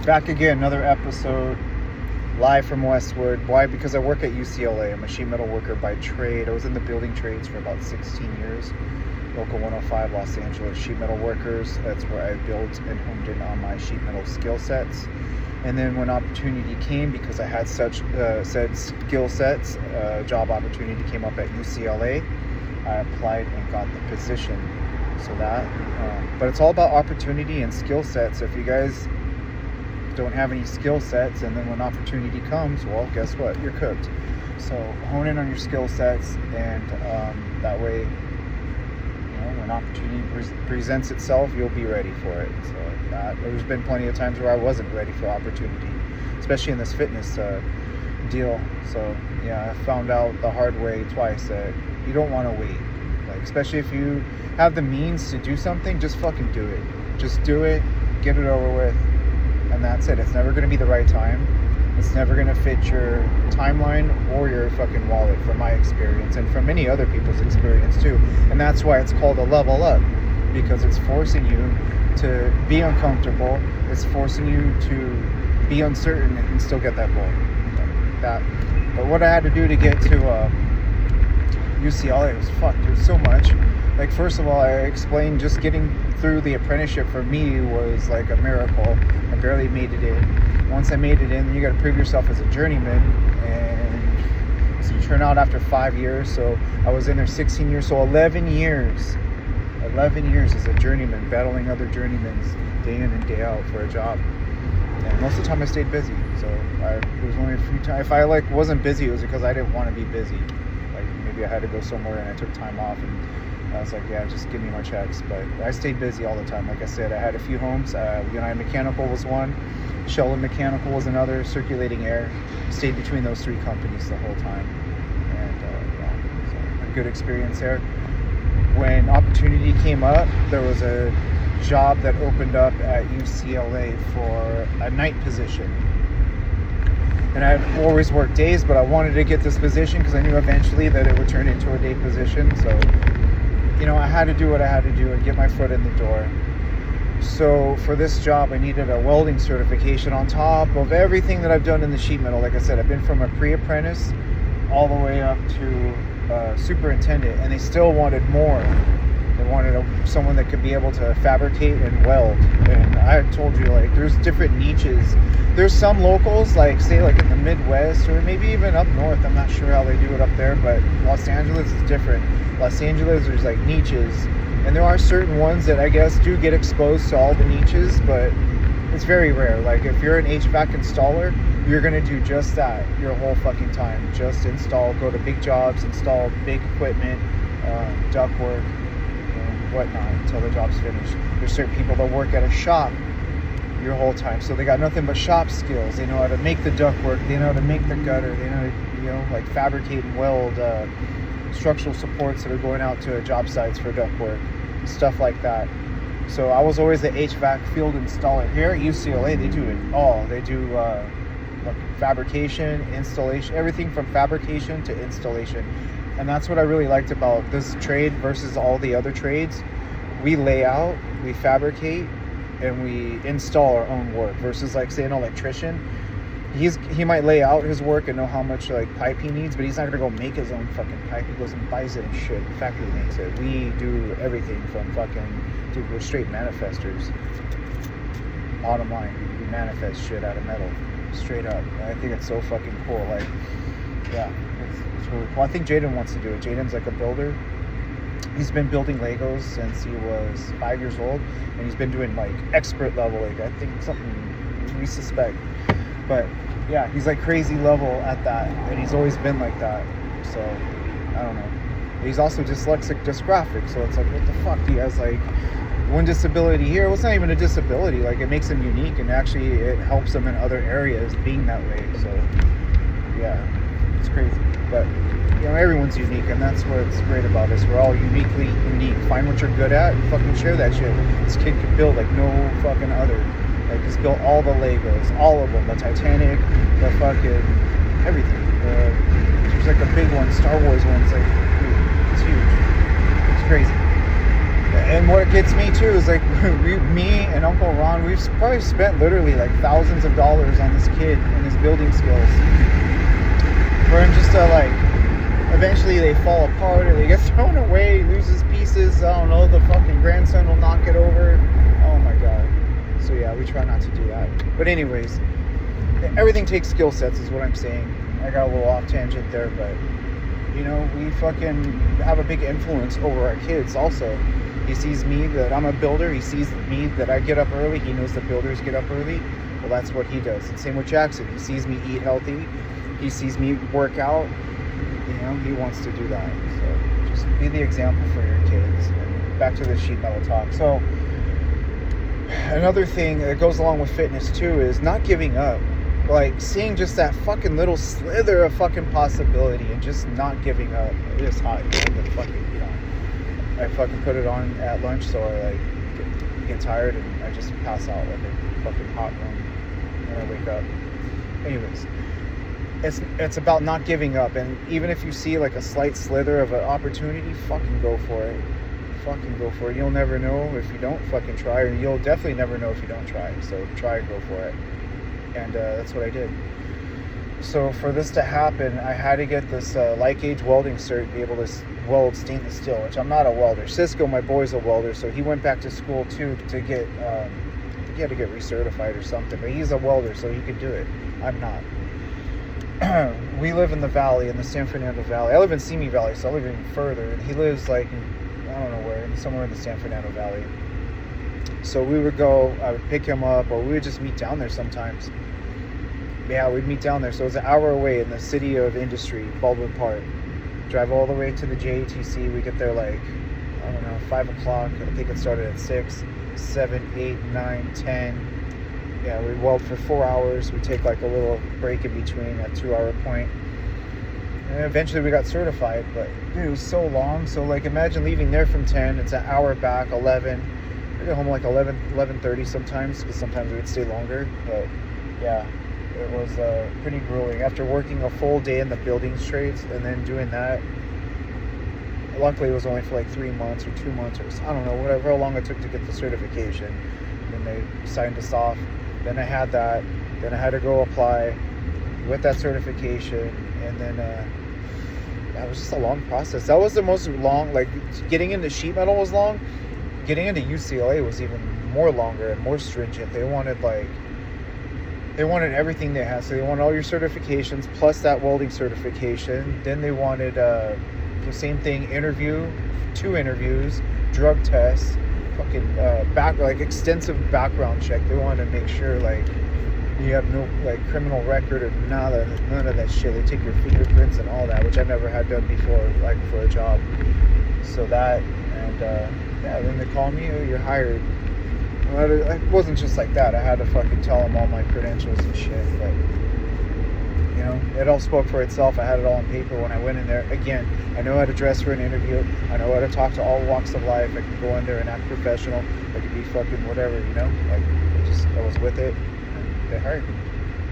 Back again, another episode, live from Westwood. Why? Because I work at UCLA. I'm a sheet metal worker by trade. I was in the building trades for about 16 years. Local 105, Los Angeles sheet metal workers. That's where I built and honed in on my sheet metal skill sets. And then when opportunity came, because I had such said skill sets, job opportunity came up at UCLA. I applied and got the position. So that, but it's all about opportunity and skill sets. If you guys don't have any skill sets, and then when opportunity comes, well, guess what? You're cooked. So hone in on your skill sets, and that way, when opportunity presents itself, you'll be ready for it. So there's been plenty of times where I wasn't ready for opportunity, especially in this fitness deal. So yeah, I found out the hard way twice that you don't want to wait. Like, especially if you have the means to do something, just fucking do it. Just do it, get it over with. And that's it. It's never going to be the right time. It's never going to fit your timeline or your fucking wallet, from my experience and from many other people's experience too. And that's why it's called a level up, because it's forcing you to be uncomfortable. It's forcing you to be uncertain and still get that goal. But what I had to do to get to UCLA was fucked. There's so much. Like, first of all, I explained just getting through the apprenticeship for me was like a miracle. I barely made it in. Once I made it in, then you got to prove yourself as a journeyman, and so you turn out after 5 years. So I was in there 16 years, so 11 years as a journeyman, battling other journeymans day in and day out for a job. And most of the time I stayed busy. So it was only a few times. If I wasn't busy, it was because I didn't want to be busy. Like, maybe I had to go somewhere and I took time off, and I was like, yeah, just give me my checks. But I stayed busy all the time. Like I said, I had a few homes. United Mechanical was one. Sheldon Mechanical was another. Circulating Air. Stayed between those three companies the whole time. And so a good experience there. When opportunity came up, there was a job that opened up at UCLA for a night position. And I've always worked days, but I wanted to get this position because I knew eventually that it would turn into a day position. So I had to do what I had to do and get my foot in the door. So for this job, I needed a welding certification on top of everything that I've done in the sheet metal. Like I said, I've been from a pre-apprentice all the way up to superintendent, and they still wanted more. They wanted someone that could be able to fabricate and weld. And I told you, like, there's different niches. There's some locals, like, say, like in the Midwest, or maybe even up north. I'm not sure how they do it up there, but Los Angeles is different. Los Angeles, there's like niches, and there are certain ones that I guess do get exposed to all the niches, but it's very rare. Like, if you're an HVAC installer, you're gonna do just that your whole fucking time. Just install, go to big jobs, install big equipment, ductwork, and whatnot until the job's finished. There's certain people that work at a shop your whole time, so they got nothing but shop skills. They know how to make the ductwork, they know how to make the gutter, they know how to, like, fabricate and weld structural supports that are going out to job sites for ductwork, stuff like that. So I was always the HVAC field installer. Here at UCLA, they do it all. They do fabrication, installation, everything from fabrication to installation. And that's what I really liked about this trade versus all the other trades. We lay out, we fabricate, and we install our own work, versus, like, say, an electrician. He might lay out his work and know how much, like, pipe he needs, but he's not gonna go make his own fucking pipe. He goes and buys it and shit. The factory makes it. We do everything from dude, we're straight manifestors. Bottom line, we manifest shit out of metal, straight up. I think it's so fucking cool. Like, yeah, it's really cool. I think Jaden wants to do it. Jaden's like a builder. He's been building Legos since he was 5 years old, and he's been doing, like, expert level, like, I think something we suspect. But yeah, he's like crazy level at that, and he's always been like that. So I don't know. He's also dyslexic, dysgraphic, so it's like, what the fuck? He has like one disability here. Well, it's not even a disability. Like, it makes him unique, and actually it helps him in other areas being that way. So yeah, it's crazy. But everyone's unique, and that's what's great about us. We're all uniquely unique. Find what you're good at and fucking share that shit. This kid could build like no fucking other. Like, he's built all the Legos, all of them, the Titanic, the fucking everything. There's like a big one, Star Wars one. It's like, dude, it's huge. It's crazy. Yeah. And what gets me too is like me and Uncle Ron, we've probably spent literally like thousands of dollars on this kid and his building skills. For him just to like, eventually they fall apart or they get thrown away, he loses pieces. I don't know, the fucking grandson will knock it over. Oh my god. So yeah, we try not to do that. But anyways, everything takes skill sets is what I'm saying. I got a little off tangent there, but you know, we fucking have a big influence over our kids also. He sees me that I'm a builder. He sees me that I get up early. He knows that builders get up early. Well, that's what he does. And same with Jackson. He sees me eat healthy. He sees me work out. You know, he wants to do that. So just be the example for your kids. And back to the sheet metal talk. So another thing that goes along with fitness too is not giving up. Like seeing just that fucking little slither of fucking possibility and just not giving up. It is hot, you know, the fucking, you know, I fucking put it on at lunch, so I like get tired and I just pass out like a fucking hot room when I wake up. Anyways, it's about not giving up, and even if you see like a slight slither of an opportunity, fucking go for it. Fucking go for it. You'll never know if you don't fucking try, or you'll definitely never know if you don't try. So try and go for it. And that's what I did. So for this to happen, I had to get this like gauge welding cert to be able to weld stainless steel, which I'm not a welder. Cisco, my boy's a welder, so he went back to school too to get he had to get recertified or something, but he's a welder, so he could do it. I'm not. We live in the valley, in the San Fernando Valley. I live in Simi Valley, so I live even further. He lives like in, I don't know where, somewhere in the San Fernando Valley. So we would go, I would pick him up, or we would just meet down there sometimes. Yeah, we'd meet down there. So it was an hour away in the city of industry, Baldwin Park. Drive all the way to the JATC. We get there like, I don't know, 5 o'clock. I think it started at 6, 7, 8, 9, 10. Yeah, we weld for 4 hours. We take like a little break in between at 2-hour point. And eventually we got certified, but dude, it was so long. So like imagine leaving there from 10, it's an hour back, 11. We get home like 11:30 sometimes, because sometimes we would stay longer. But yeah, it was pretty grueling. After working a full day in the building trades and then doing that, luckily it was only for like 3 months or 2 months, or I don't know, whatever, how long it took to get the certification. And then they signed us off. Then I had that. Then I had to go apply with that certification. And then that was just a long process. That was the most long, like getting into sheet metal was long. Getting into UCLA was even more longer and more stringent. They wanted everything they had. So they wanted all your certifications plus that welding certification. Then they wanted the same thing, 2 interviews, drug tests, fucking extensive background check. They wanted to make sure like you have no like criminal record or none of that shit. They take your fingerprints and all that, which I've never had done before, like for a job. So that, and yeah, then they call me, oh, you're hired. Well, it wasn't just like that. I had to fucking tell them all my credentials and shit, but you know, it all spoke for itself. I had it all on paper when I went in there. Again, I know how to dress for an interview. I know how to talk to all walks of life. I could go in there and act professional. I could be fucking whatever, you know? Like, I was with it, and they hired me.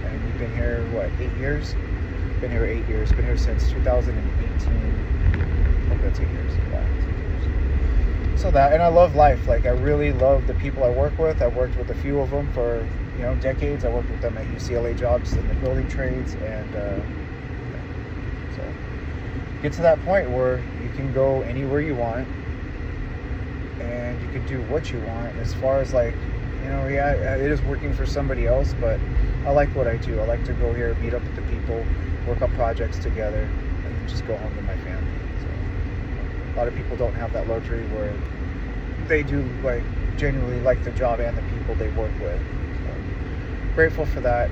And we've been here, 8 years? Been here 8 years. Been here since 2018. I hope that's 8 years. Yeah, it's 8 years. So that, and I love life. Like, I really love the people I work with. I've worked with a few of them for, decades. I worked with them at UCLA jobs in the building trades, and so get to that point where you can go anywhere you want and you can do what you want. As far as like, yeah, it is working for somebody else, but I like what I do. I like to go here, meet up with the people, work on projects together, and just go home to my family. So a lot of people don't have that luxury where they do like genuinely like the job and the people they work with. Grateful for that.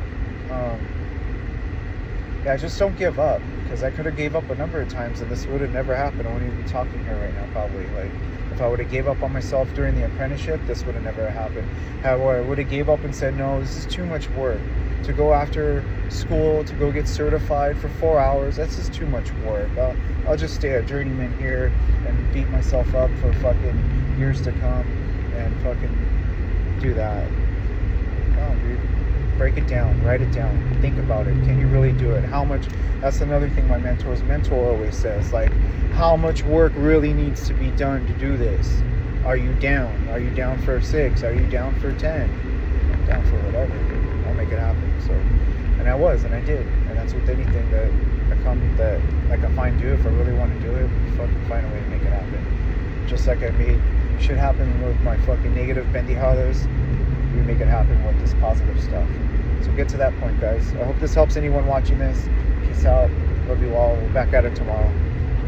Yeah, just don't give up, because I could have gave up a number of times and this would have never happened. I wouldn't even be talking here right now, probably. Like, if I would have gave up on myself during the apprenticeship, this would have never happened. However, I would have gave up and said, no, this is too much work. To go after school, to go get certified for 4 hours, that's just too much work. I'll just stay a journeyman here and beat myself up for fucking years to come and fucking do that. Oh, dude. Break it down, write it down, think about it. Can you really do it? How much? That's another thing my mentor always says, like, how much work really needs to be done to do this? Are you down? Are you down for 6? Are you down for 10? I'm down for whatever. I'll make it happen. So, and I was, and I did. And that's with anything that I can find do. If I really want to do it, fucking find a way to make it happen. Just like I made shit happen with my fucking negative bendy hollows, we make it happen with this positive stuff. So get to that point, guys. I hope this helps anyone watching this. Peace out. Love you all. We're back at it tomorrow.